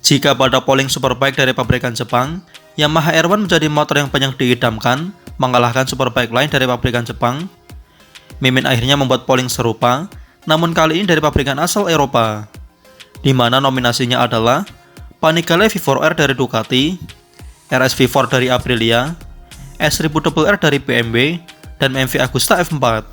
Jika pada polling Superbike dari pabrikan Jepang, Yamaha R1 menjadi motor yang banyak diidamkan, mengalahkan Superbike lain dari pabrikan Jepang, Mimin akhirnya membuat polling serupa, namun kali ini dari pabrikan asal Eropa, di mana nominasinya adalah Panigale V4R dari Ducati, RS V4 dari Aprilia, S1000RR dari BMW, dan MV Agusta F4.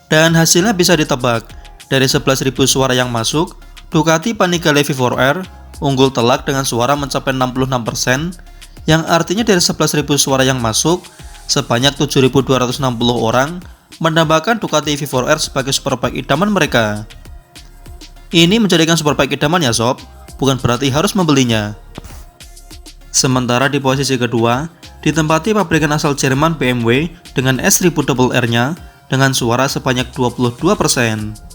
Dan hasilnya bisa ditebak, dari 11.000 suara yang masuk, Ducati Panigale V4R unggul telak dengan suara mencapai 66%, yang artinya dari 11.000 suara yang masuk, sebanyak 7.260 orang menambahkan Ducati V4R sebagai Superbike idaman mereka. Ini menjadikan Superbike idaman ya sob, bukan berarti harus membelinya. Sementara di posisi kedua, ditempati pabrikan asal Jerman BMW dengan S1000RR-nya dengan suara sebanyak 22%.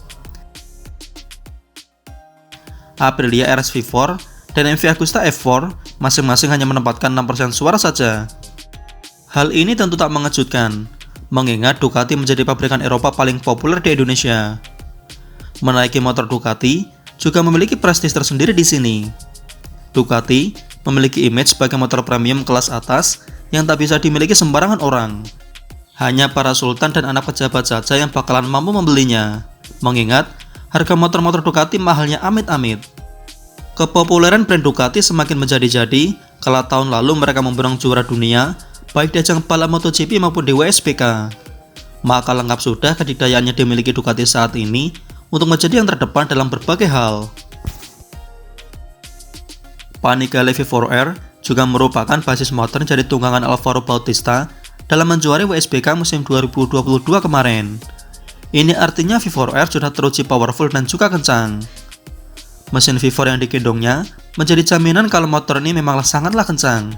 Aprilia RS V4 dan MV Agusta F4 masing-masing hanya menempatkan 6% suara saja. Hal ini tentu tak mengejutkan, mengingat Ducati menjadi pabrikan Eropa paling populer di Indonesia. Menaiki motor Ducati juga memiliki prestis tersendiri di sini. Ducati memiliki image sebagai motor premium kelas atas yang tak bisa dimiliki sembarangan orang. Hanya para sultan dan anak pejabat saja yang bakalan mampu membelinya, mengingat harga motor-motor Ducati mahalnya amit-amit. Kepopuleran brand Ducati semakin menjadi-jadi kala tahun lalu mereka memborong juara dunia baik di ajang balap MotoGP maupun di WSBK. Maka lengkap sudah kedidayaannya dimiliki Ducati saat ini untuk menjadi yang terdepan dalam berbagai hal. Panigale V4R juga merupakan basis motor dari tunggangan Alvaro Bautista dalam menjuarai WSBK musim 2022 kemarin. Ini artinya V4R sudah teruji powerful dan juga kencang. Mesin V4 yang digendongnya menjadi jaminan kalau motor ini memanglah sangatlah kencang.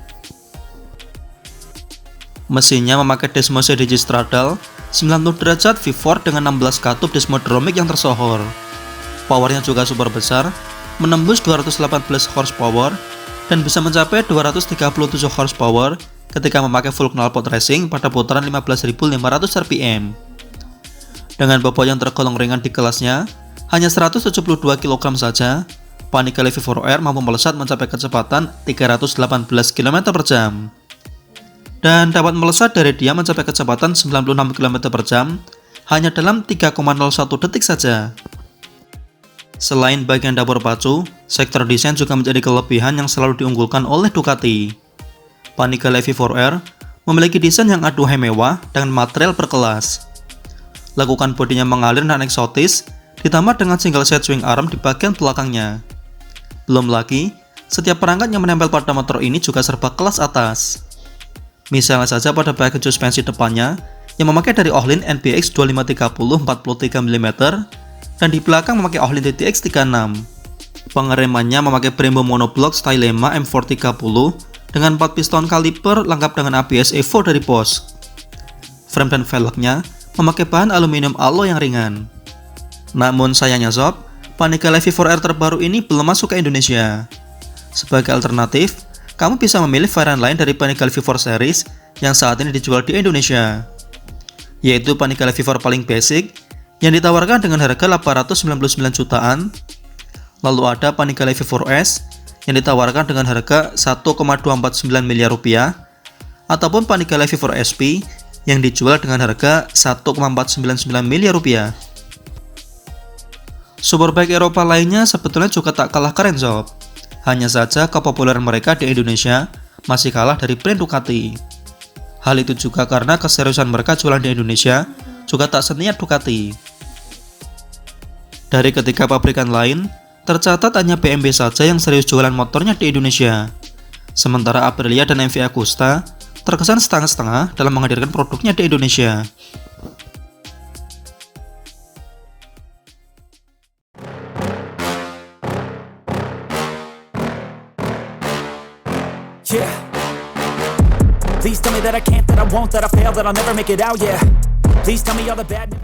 Mesinnya memakai Desmosed Digistradal 90 derajat V4 dengan 16 katup Desmodromic yang tersohor. Powernya juga super besar, menembus 218 horsepower dan bisa mencapai 237 horsepower ketika memakai full knalpot racing pada putaran 15.500 rpm. Dengan bobot yang tergolong ringan di kelasnya, hanya 172 kg saja, Panigale V4R mampu melesat mencapai kecepatan 318 km/jam. Dan dapat melesat dari dia mencapai kecepatan 96 km/jam hanya dalam 3,01 detik saja. Selain bagian dapur pacu, sektor desain juga menjadi kelebihan yang selalu diunggulkan oleh Ducati. Panigale V4R memiliki desain yang aduhai mewah dengan material berkelas. Lakukan bodinya mengalir dan eksotis, ditambah dengan single set swing arm di bagian belakangnya. Belum lagi, setiap perangkat yang menempel pada motor ini juga serba kelas atas. Misalnya saja pada bagian suspensi depannya yang memakai dari Ohlin NBX 2530 43 mm dan di belakang memakai Ohlin TTX 36. Pengeremannya memakai Brembo monoblock Stylema M430 dengan 4 piston kaliper lengkap dengan ABS Evo dari Bosch. Frame dan velgnya memakai bahan aluminium alloy yang ringan. Namun sayangnya sob, Panigale V4R terbaru ini belum masuk ke Indonesia. Sebagai alternatif, kamu bisa memilih varian lain dari Panigale V4 series yang saat ini dijual di Indonesia, yaitu Panigale V4 paling basic yang ditawarkan dengan harga 899 jutaan. Lalu ada Panigale V4S yang ditawarkan dengan harga 1,249 miliar rupiah, ataupun Panigale V4 SP yang dijual dengan harga 1,499 miliar rupiah. Superbike Eropa lainnya sebetulnya juga tak kalah keren sob. Hanya saja kepopuleran mereka di Indonesia masih kalah dari brand Ducati. Hal itu juga karena keseriusan mereka jualan di Indonesia juga tak seniat Ducati. Dari ketiga pabrikan lain, tercatat hanya BMW saja yang serius jualan motornya di Indonesia. Sementara Aprilia dan MV Agusta terkesan setengah-setengah dalam menghadirkan produknya di Indonesia. Yeah. Please tell me that I can't, that I won't, that I fail, that I'll never make it out, yeah. Please tell me all the bad